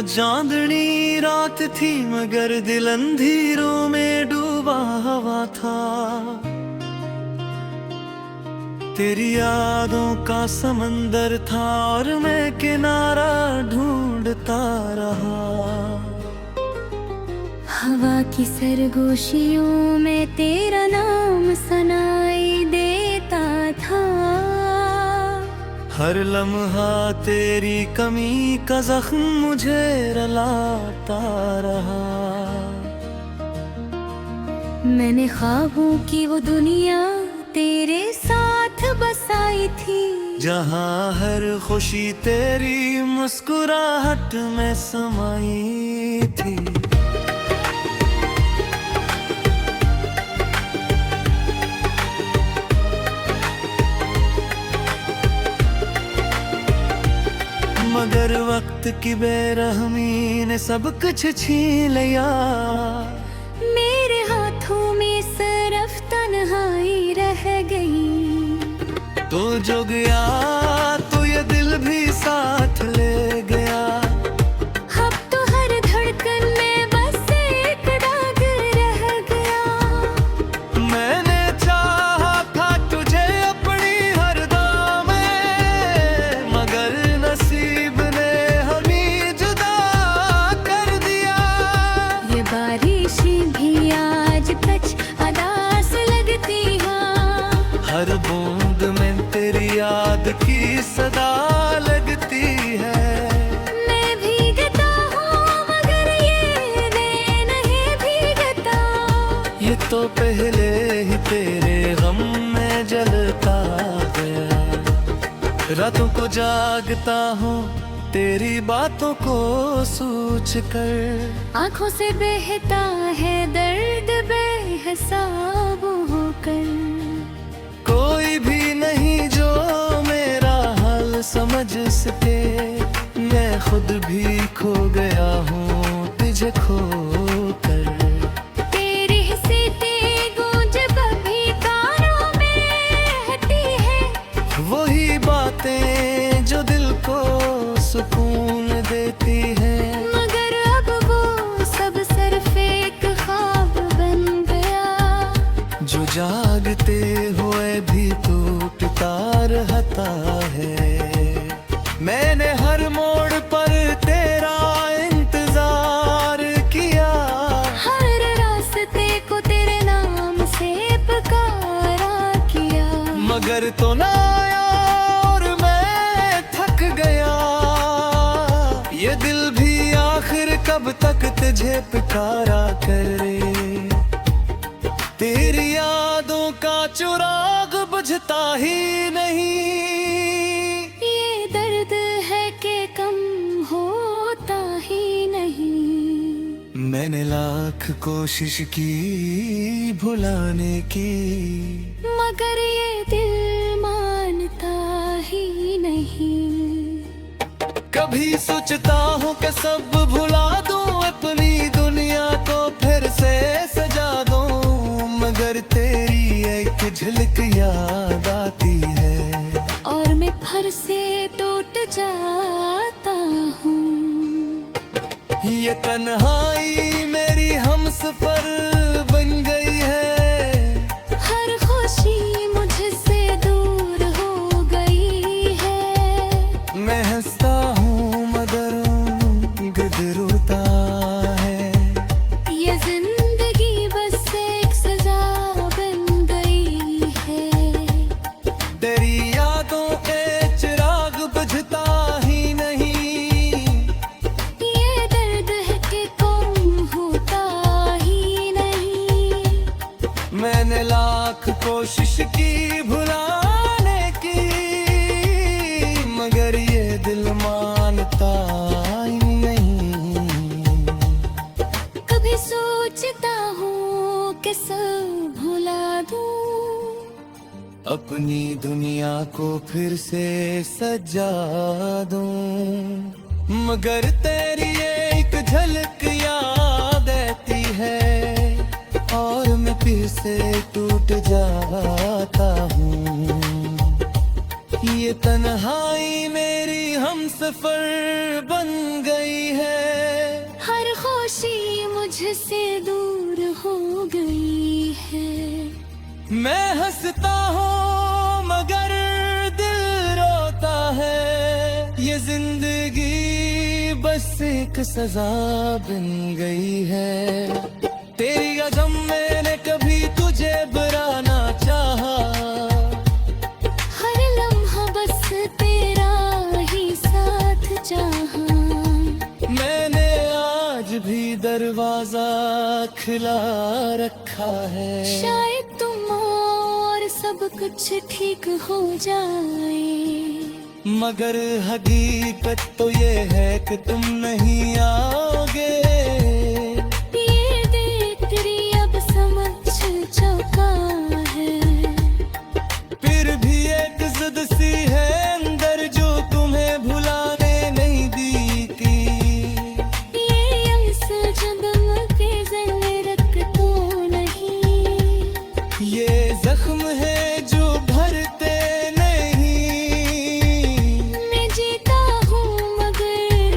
चांदनी रात थी मगर दिल अंधेरों में डूबा हुआ था। तेरी यादों का समंदर था और मैं किनारा ढूंढता रहा। हवा की सरगोशियों में तेरा नाम सुनाई देता था। हर लम्हा तेरी कमी का जख्म मुझे रुलाता रहा। मैंने ख्वाबों की वो दुनिया तेरे साथ बसाई थी, जहाँ हर खुशी तेरी मुस्कुराहट में समाई थी। मगर वक्त की बेरहमी ने सब कुछ छीन लिया। मेरे हाथों में सिर्फ तन्हाई रह गई। तो जो गया तो ये दिल भी साथ ले गया। अब तो हर धड़कन में बस एक दाग रह गया। मैंने चाहा था तुझे अपनी हर दम में, मगर नसीब ने हमें जुदा कर दिया। ये बारिशें भी आज कच अदास लगती हैं। हर बूंद में तेरी याद की सदा लगती है। मैं भीगता हूँ मगर ये दिल नहीं भीगता। ये तो पहले ही तेरे गम में जलता गया। रातों को जागता हूँ तेरी बातों को सोच कर। आँखों से बहता है दर्द बेहिसाब होकर। कोई भी नहीं जो मेरा हाल समझ सके। मैं खुद भी खो गया हूँ तुझे खो कर। तेरी सीटी गूंज भी कानों में रहती है। वही बातें जो दिल को सुकून देती हैं। मगर अब वो सब सिर्फ एक ख्वाब बन गया। जो जागते हुए भी टूटता रहता है। मैंने हर मोड़ पर तेरा इंतजार किया। हर रास्ते को तेरे नाम से पुकारा किया। मगर तो ना आया और मैं थक गया। ये दिल भी आखिर कब तक तुझे पुकारा करे। तेरी यादों का चिराग बुझता ही नहीं। ये दर्द है कि कम होता ही नहीं। मैंने लाख कोशिश की भुलाने की, मगर ये दिल मानता ही नहीं। कभी सोचता हूँ कि सब भुला दूं, अपनी दुनिया को फिर से सजा दूं। मगर तेरी एक झलक याद आती है और मैं फिर से टूट जाता हूँ। ये तन्हाई मेरी हमसफर बन गई है। हर खुशी मुझसे दूर हो गई है। मैं हंसता हूँ मगर गुजरता है। ये जिंदगी बस एक सजा बन गई है। तेरी यादों के चिराग बुझता ही नहीं। ये दर्द है कि कम होता ही नहीं। मैंने लाख कोशिश की भुलाने की, मगर ये दिल मानता ही नहीं। कभी सोचता हूँ कि सब भुला दूँ। अपनी दुनिया को फिर से सजा दूं, मगर तेरी एक झलक याद आती है और मैं फिर से टूट जाता हूँ। ये तन्हाई मेरी हमसफर बन गई है, हर खुशी मुझसे दूर हो गई है। मैं हंसता हूँ मगर दिल रोता है, ये जिंदगी बस एक सजा बन गई है। तेरी कसम मैंने कभी तुझे बुरा ना चाहा, हर लम्हा बस तेरा ही साथ चाहा। मैंने आज भी दरवाजा खुला रखा है, शायद तुम और सब कुछ ठीक हो जाए, मगर हकीकत तो ये है कि तुम नहीं आओगे। ये देख तेरी अब समझ चुका है, फिर भी एक जिद सी है अंदर जो तुम्हें भुलाने नहीं दी थी। ये यंस जन्म के ज़रक तो नहीं, ये जख्म है जो भरते नहीं। मैं जीता हूँ मगर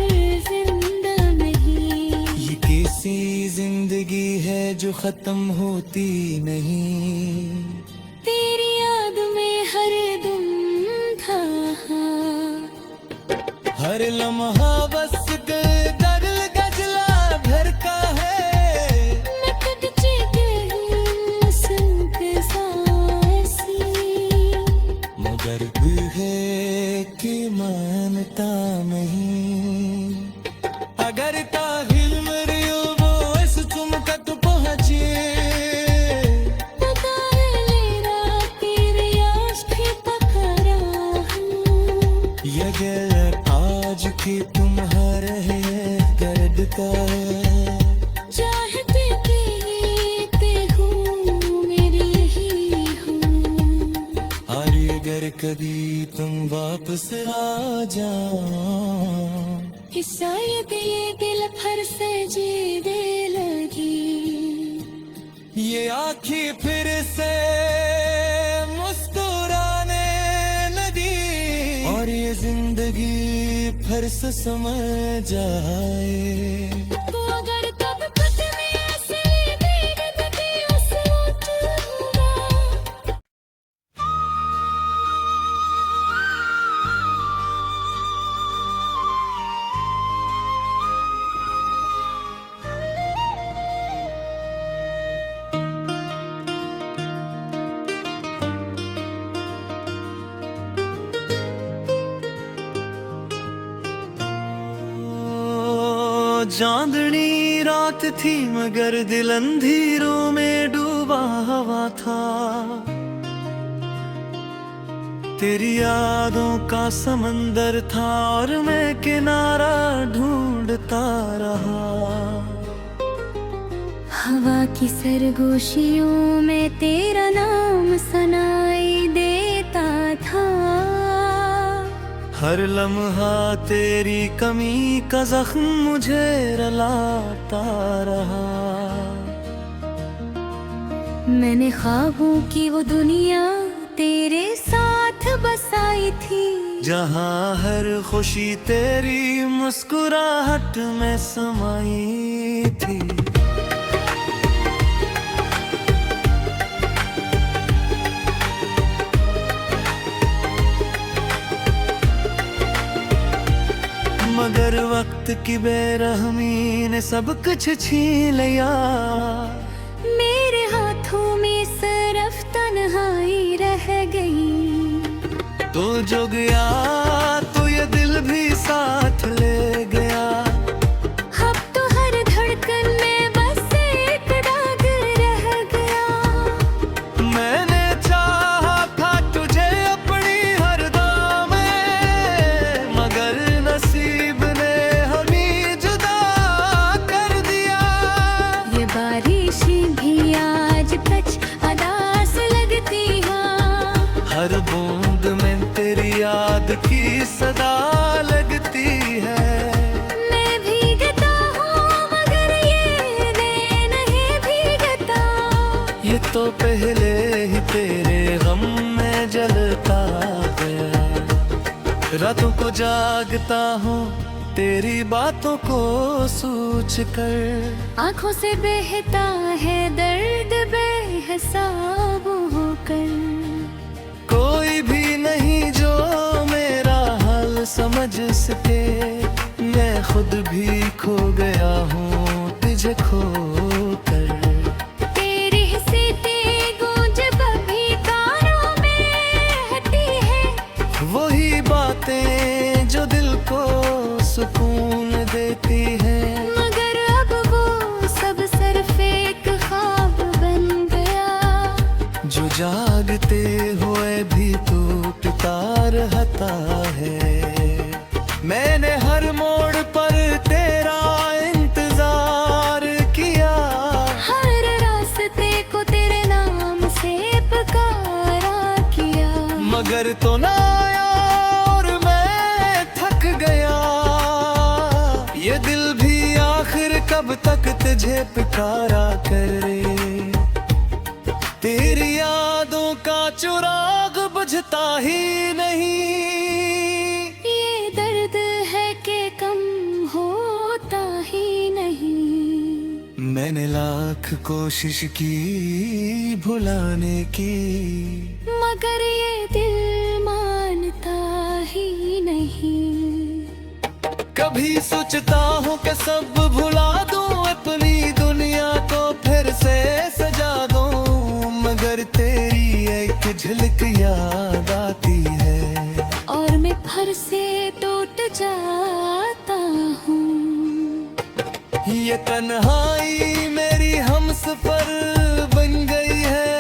जिंदा नहीं, ये कैसी जिंदगी है जो खत्म होती नहीं। तेरी याद में हर दम था, हर लम्हा बस दर्द गजला भर का है, मैं कटती गई सुन के सांसी, मगर भी है कि मानता नहीं। अगर ताहिल मेरी वो इस तुम तक पहुंचे, पता है मेरा तेरी आस भी पकड़ा हूँ, ये गैर आज की तुम्हारे दर्द का है। चाहते कहते हूँ मेरी ही हूँ, और अगर कभी तुम वापस आ जाओ, कि शायद ये दिल फिर से जीने लगी। ये आँखें फिर से मुस्कुराने लगी, और ये जिंदगी फिर से समझ जाए। तो अगर तब खुद में ऐसे बेगदती उस वक्त होगा, चांदनी रात थी मगर दिल अंधेरों में डूबा हुआ था। तेरी यादों का समंदर था और मैं किनारा ढूंढता रहा। हवा की सरगोशियों में तेरा नाम सुनाई देता था, हर लम्हा तेरी कमी का जख्म मुझे रुलाता रहा। मैंने ख्वाबों की वो दुनिया तेरे साथ बसाई थी, जहाँ हर खुशी तेरी मुस्कुराहट में समाई थी। मगर वक्त की बेरहमी ने सब कुछ छीन लिया। मेरे हाथों में सिर्फ तन्हाई रह गई। तो जो गया तो ये दिल भी साथ ले गया। अब तो हर धड़कन में बस एक दाग रह गया। मैंने चाहा था तुझे अपनी हर दाम में, मगर नसीब ने हमें जुदा कर दिया। ये बारिशें भी आज कच अदास लगती हैं, हर बूंद में तेरी याद की सदा लगती है। मैं भीगता हूँ मगर ये मैं नहीं भीगता। ये तो पहले ही तेरे गम में जलता गया। रातों को जागता हूँ तेरी बातों को सोच कर। आंखों से बहता है दर्द बेहिसाब होकर। कोई भी नहीं जो मेरा हाल समझ सके, मैं खुद भी खो गया हूँ तुझे खो कर। तेरी सीटी गूंज बभी कानों में रहती है, वही बातें जो दिल को सुकून देती है। मगर अब वो सब सिर्फ एक ख्वाब बन गया, जो जागते हुए भी टूटता रहता है। मैंने हर मोड़ पर तेरा इंतजार किया, हर रास्ते को तेरे नाम से पुकारा किया। मगर तो ना आया और मैं थक गया। ये दिल भी आखिर कब तक तुझे पुकारा करे। तेरी यादों का चिराग बुझता ही नहीं। ये दर्द है कि कम होता ही नहीं। मैंने लाख कोशिश की भुलाने की, मगर ये दिल मानता ही नहीं। कभी सोचता हूँ कि सब भुला दूं, अपनी दुनिया को फिर से सजा दूं। मगर तेरी एक झलक याद आती है और मैं फिर से टूट जाता हूँ। ये तन्हाई मेरी हमसफर बन गई है।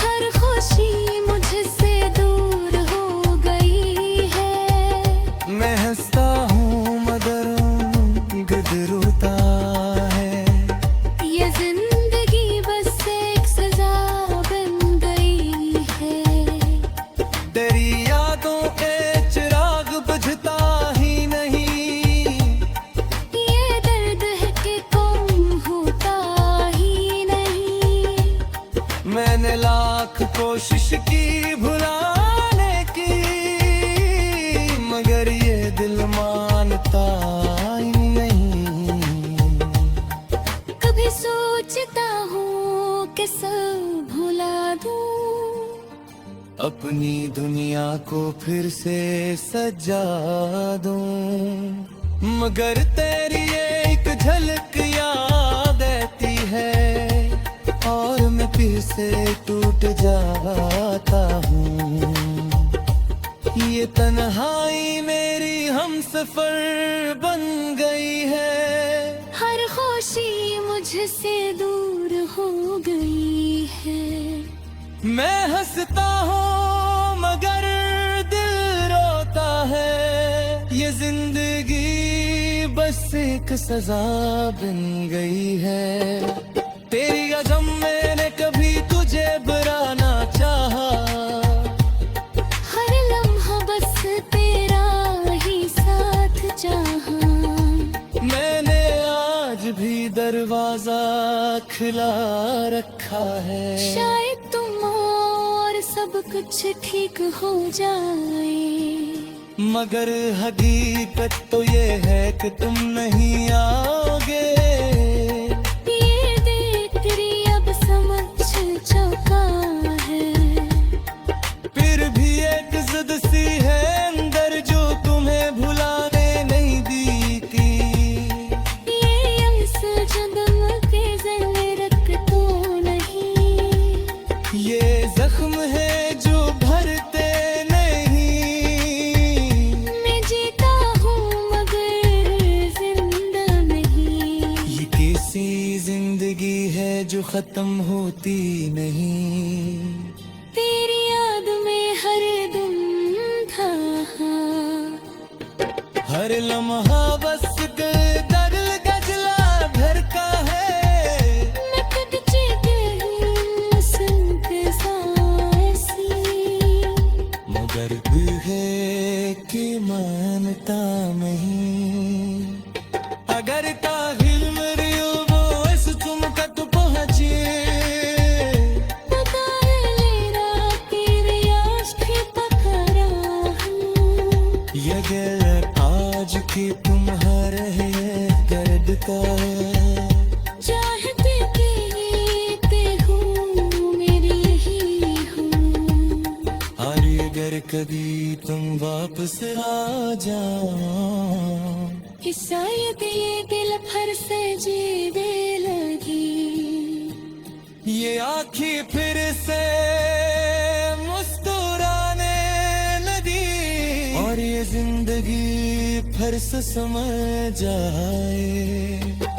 हर खुशी मुझसे दूर हो गई है। मैं हंसता हूँ मगर गदरूता है। ये जिंदगी बस एक सजा बन गई है। तेरी यादों के चिराग बुझता ही नहीं। ये दर्द है कि कम होता ही नहीं। मैंने लाख कोशिश की भुलाने की, मगर ये दिल मानता ही नहीं। कभी सोचता हूँ कि सब भुला दूँ, अपनी दुनिया को फिर से सजा दूं। मगर तेरी एक झलक याद आती है और मैं फिर से टूट जाता हूँ। ये तन्हाई मेरी हमसफर बन गई है। हर खुशी मुझसे दूर हो गई है। मैं हंसता हूँ मगर दिल रोता है। ये जिंदगी बस एक सजा बन गई है। तेरी कसम मैंने कभी तुझे बुरा ना चाहा। हर लम्हा बस तेरा ही साथ चाहा। मैंने आज भी दरवाजा खुला रखा है। शायद तुम और सब कुछ ठीक हो जाए, मगर हकीकत तो ये है कि तुम नहीं आओगे। ये देख तेरी अब समझ चुका है। फिर भी एक जिद सी है अंदर जो तुम्हें भुलाने नहीं दी थी। ये यंस जन्म के जल रख तो नहीं। ये जख्म है जो भरते नहीं। मैं जीता हूँ मगर जिंदा नहीं। ये कैसी जिंदगी है जो खत्म होती नहीं। तेरी याद में हर दम था, हर लम्हा बस दर्द गजला भर का है। मैं कटचे गई संग सांसी। मगर भी है कि मानता नहीं। अगर काहिल मेरी वो इस तुम कट पहुंचे। पता है लेरा तेरी आँख पकड़ा हूँ। कि तुम्हारे दर्द का चाहते कहते हूँ मेरी ही हूँ। और अगर कभी तुम वापस आ जाओ कि शायद ये दिल फिर से जीने लगी। ये आँखें फिर से मुस्कुराने लगी और ये जिंदगी फिर से समझ जाए